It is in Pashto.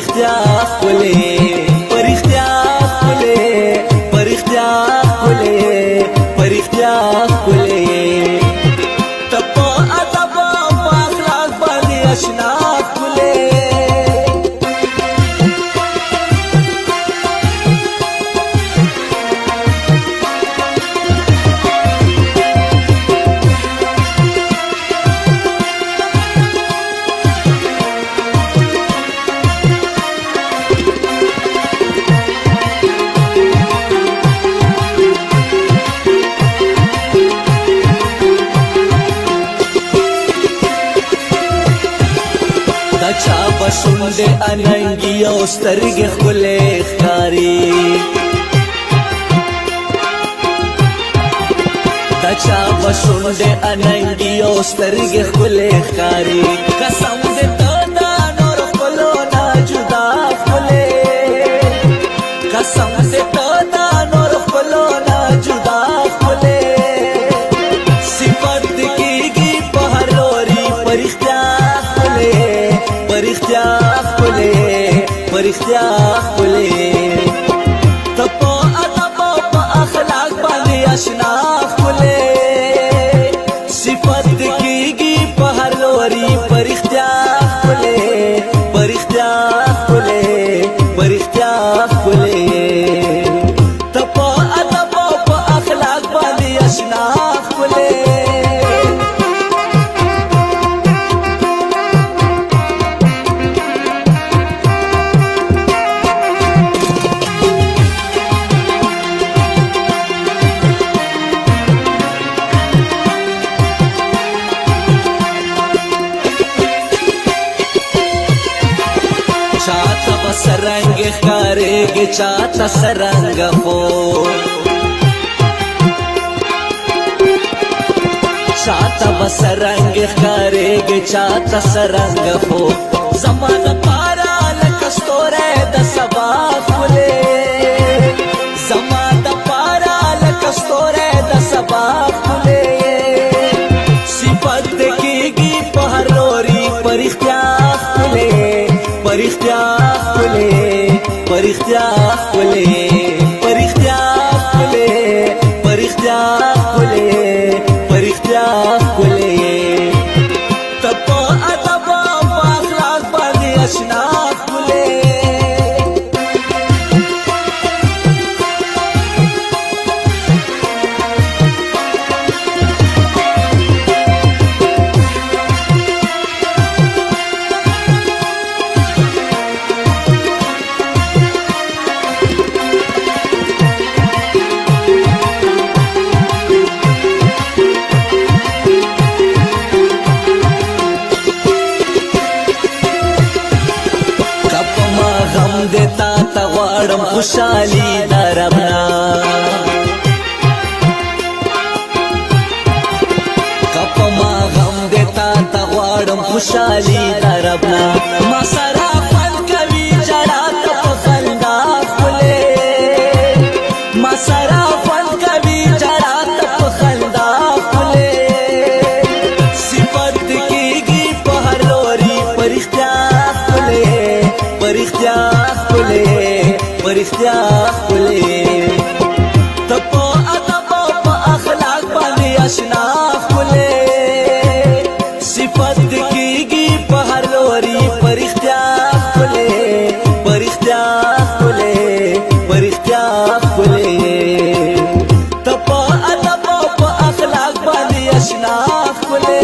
پرختیا خپلې پرختیا خپلې پرختیا خپلې پرختیا خپلې ته په ادب او اخلاق باندې اشنا خپلې چا بشونده اننگی او سترگی خلی خکاری دا چا بشونده اننگی او سترگی خلی خکاری قسم ده تا دا نور خلو نا جدا خلی قسم ده تا دا نور خلو نا جدا خلی صفت دکیگی پہلوری پرختیا خلی پرختیا خپلې پرختیا خپلې ته په ادب او په اخلاق باندې اشنا خپلې صفت کېږي په هر لوري پرختیا خپلې پرختیا خپلې پرختیا خپلې ته په ادب او په اخلاق باندې اشنا خپلې چاہتا بسرنگ خارے گے چاہتا سرنگ ہو چاہتا بسرنگ خارے گے چاہتا سرنگ ہو زمان پارا لکستورے دا سبا کھلے زمان پارا لکستورے دا سبا کھلے صفت کی گی پہر لوری پرختیا کھلے پرختیا خپلې پرختیا خپلې پرختیا خپلې پرختیا خپلې پرختیا خپلې ته په ادب او اخلاق باندې اشنا خپلې دیتا تا غواړم خوشالي دربنا کپما غم دیتا تا غواړم خوشالي دربنا ما سره فن کوي جړا ته خندا خپلې ما سره فن کوي جړا ته خندا خپلې صفت کېږي په هر لوري پرختیا خپلې پرختیا پرختیا خپلې ته په ادب او په اخلاق باندې اشنا خپلې صفت کېږي په هر لوري پرختیا خپلې پرختیا خپلې پرختیا خپلې ته په ادب او په اخلاق باندې اشنا خپلې